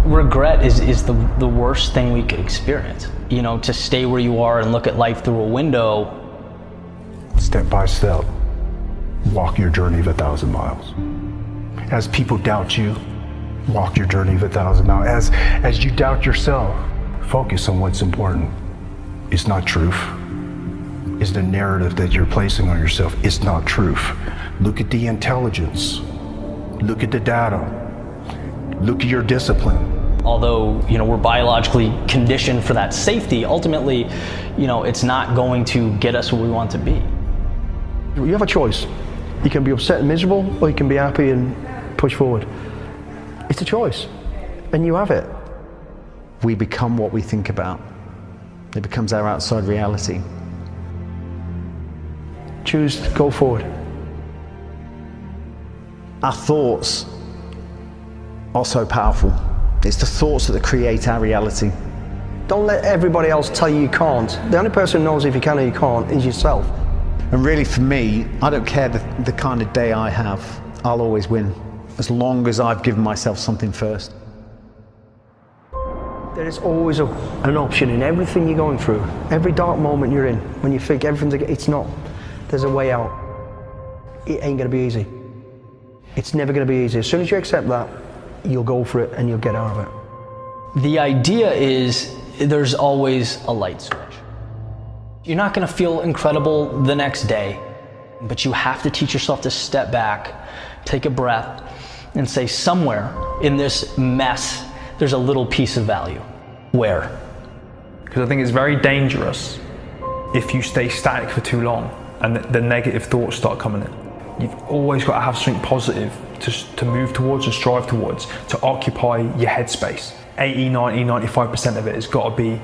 Regret is the worst thing we could experience. You know, to stay where you are and look at life through a window. Step by step, walk your journey of 1,000 miles. As people doubt you, walk your journey of 1,000 miles. As you doubt yourself, focus on what's important. It's not truth. It's the narrative that you're placing on yourself. It's not truth. Look at the intelligence. Look at the data. Look at your discipline. Although, you know, we're biologically conditioned for that safety, ultimately, you know, it's not going to get us where we want to be. You have a choice. You can be upset and miserable, or you can be happy and push forward. It's a choice, and you have it. We become what we think about. It becomes our outside reality. Choose to go forward. Our thoughts are so powerful. It's the thoughts that create our reality. Don't let everybody else tell you you can't. The only person who knows if you can or you can't is yourself. And really for me, I don't care the kind of day I have, I'll always win, as long as I've given myself something first. There is always an option in everything you're going through. Every dark moment you're in, when you think everything's, it's not. There's a way out. It ain't gonna be easy. It's never gonna be easy. As soon as you accept that, you'll go for it and you'll get out of it. The idea is there's always a light switch. You're not gonna feel incredible the next day, but you have to teach yourself to step back, take a breath, and say somewhere in this mess, there's a little piece of value. Where? Because I think it's very dangerous if you stay static for too long and the negative thoughts start coming in. You've always got to have something positive to move towards and strive towards, to occupy your headspace. 80, 90, 95% of it has got to be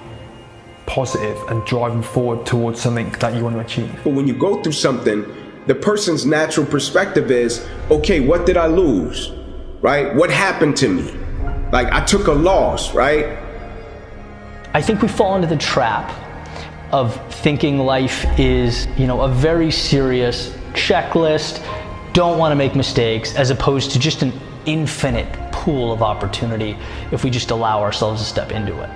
positive and driving forward towards something that you want to achieve. But when you go through something, the person's natural perspective is, okay, what did I lose, right? What happened to me? Like, I took a loss, right? I think we fall into the trap of thinking life is, you know, a very serious checklist, don't want to make mistakes, as opposed to just an infinite pool of opportunity if we just allow ourselves to step into it.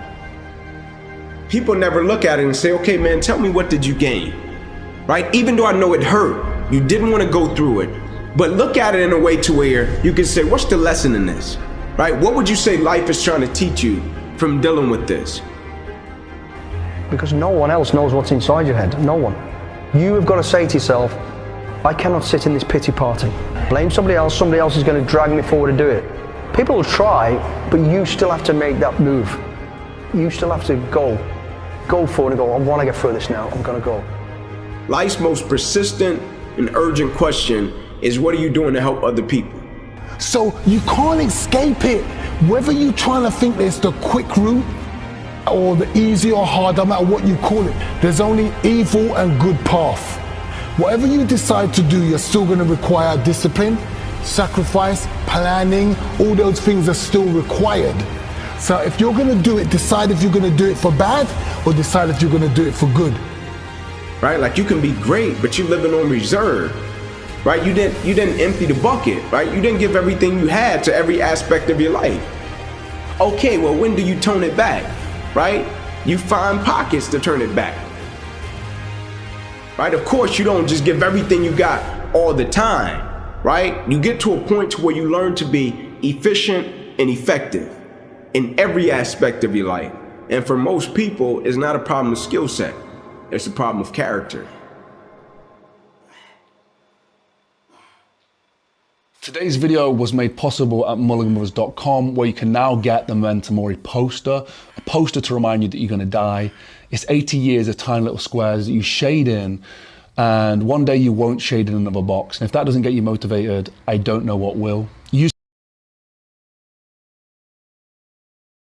People never look at it and say, okay, man, tell me, what did you gain, right? Even though I know it hurt, you didn't want to go through it, but look at it in a way to where you can say, what's the lesson in this, right? What would you say life is trying to teach you from dealing with this? Because no one else knows what's inside your head, no one. You have got to say to yourself, I cannot sit in this pity party. Blame somebody else is going to drag me forward to do it. People will try, but you still have to make that move. You still have to go forward and go, I want to get through this now, I'm going to go. Life's most persistent and urgent question is, what are you doing to help other people? So you can't escape it. Whether you're trying to think there's the quick route or the easy or hard, no matter what you call it, there's only evil and good path. Whatever you decide to do, you're still going to require discipline, sacrifice, planning. All those things are still required. So if you're going to do it, decide if you're going to do it for bad or decide if you're going to do it for good. Right? Like, you can be great, but you're living on reserve. Right? You didn't empty the bucket, right? You didn't give everything you had to every aspect of your life. Okay, well, when do you tone it back? Right? You find pockets to turn it back. Right? Of course, you don't just give everything you got all the time, right? You get to a point to where you learn to be efficient and effective in every aspect of your life. And for most people, it's not a problem of skill set. It's a problem of character. Today's video was made possible at mulliganbrothers.com, where you can now get the Memento Mori poster, a poster to remind you that you're going to die. It's 80 years of tiny little squares that you shade in, and one day you won't shade in another box. And if that doesn't get you motivated, I don't know what will.